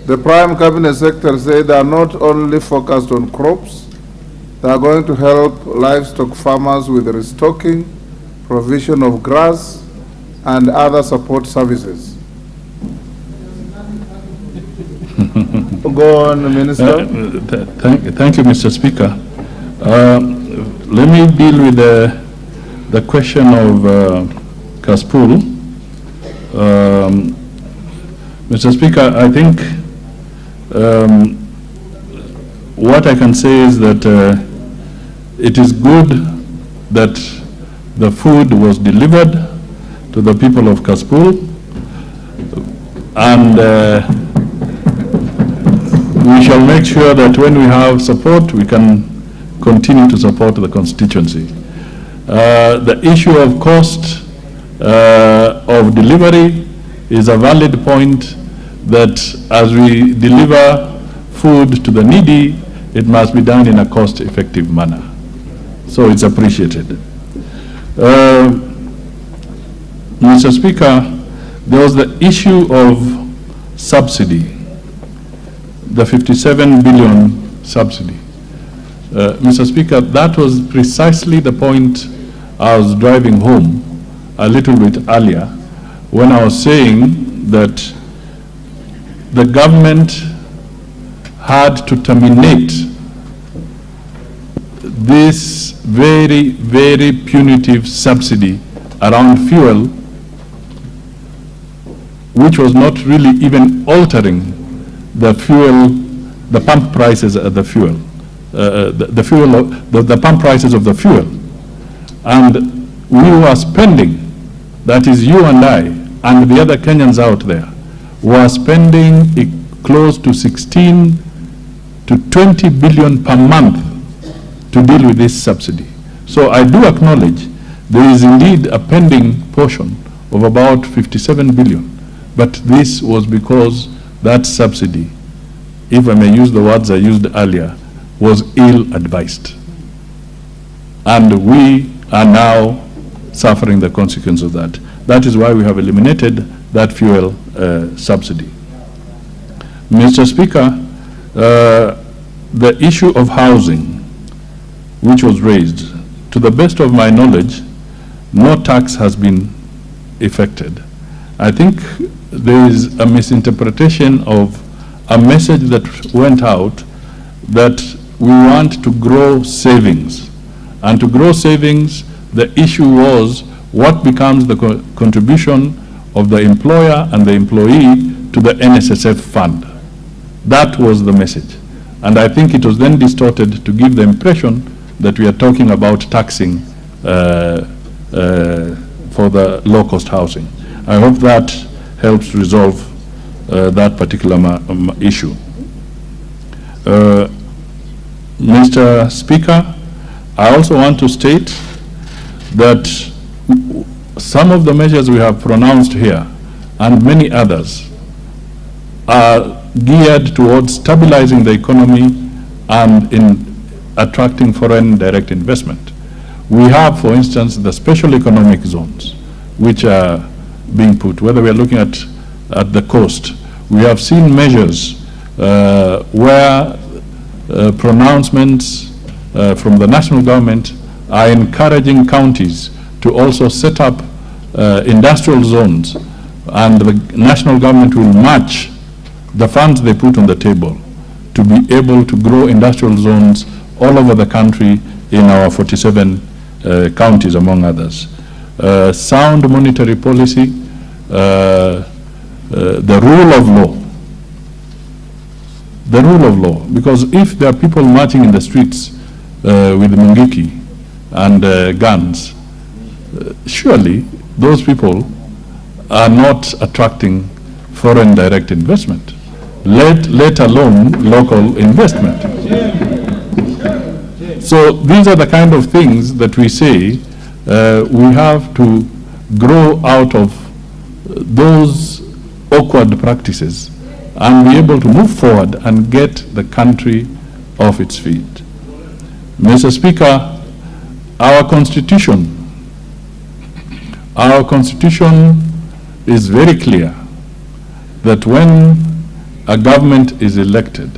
The Prime Cabinet Secretary said they are not only focused on crops, they are going to help livestock farmers with restocking, provision of grass, and other support services. Go on, Minister. Thank you, Mr. Speaker. Let me deal with the question of Kaspool. Mr. Speaker, I think what I can say is that it is good that the food was delivered to the people of Kaspool, and we shall make sure that when we have support, we can continue to support the constituency. The issue of cost of delivery is a valid point, that as we deliver food to the needy, it must be done in a cost-effective manner. So it's appreciated. Mr. Speaker, there was the issue of subsidy, the 57 billion subsidy. Mr. Speaker, that was precisely the point I was driving home a little bit earlier when I was saying that the government had to terminate this very, very punitive subsidy around fuel, which was not really even altering the fuel, the pump prices of the fuel, the pump prices of the fuel. And we were spending, that is you and I and the other Kenyans out there, were spending close to 16 to 20 billion per month to deal with this subsidy. So I do acknowledge there is indeed a pending portion of about 57 billion, but this was because that subsidy, if I may use the words I used earlier, was ill-advised. And we are now suffering the consequence of that. That is why we have eliminated that fuel subsidy. Mr. Speaker, the issue of housing, which was raised, to the best of my knowledge, no tax has been effected. I think there is a misinterpretation of a message that went out that we want to grow savings. And to grow savings, the issue was what becomes the contribution of the employer and the employee to the NSSF fund. That was the message. And I think it was then distorted to give the impression that we are talking about taxing for the low-cost housing. I hope that helps resolve that particular issue. Mr. Speaker, I also want to state that some of the measures we have pronounced here and many others are geared towards stabilizing the economy and in attracting foreign direct investment. We have, for instance, the special economic zones, which are being put, whether we are looking at the coast. We have seen measures where pronouncements from the national government are encouraging counties to also set up industrial zones, and the national government will match the funds they put on the table to be able to grow industrial zones all over the country in our 47 counties, among others. Sound monetary policy, the rule of law. The rule of law, because if there are people marching in the streets with Mugiki and guns, surely those people are not attracting foreign direct investment, let alone local investment. So these are the kind of things that we say we have to grow out of those awkward practices and be able to move forward and get the country off its feet. Mr. Speaker, our constitution is very clear that when a government is elected,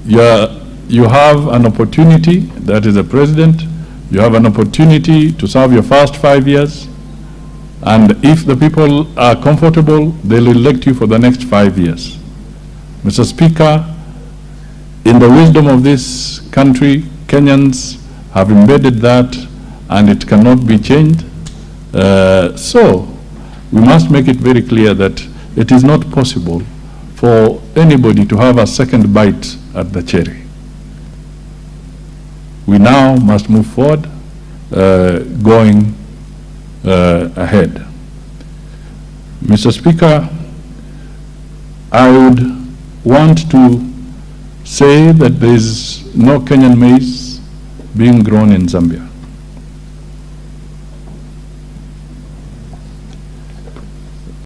you have an opportunity, that is a president, you have an opportunity to serve your first 5 years, and if the people are comfortable, they'll elect you for the next 5 years. Mr. Speaker, in the wisdom of this country, Kenyans have embedded that, and it cannot be changed. So we must make it very clear that it is not possible for anybody to have a second bite at the cherry. We now must move forward, going ahead. Mr. Speaker, I would want to say that there is no Kenyan maize being grown in Zambia.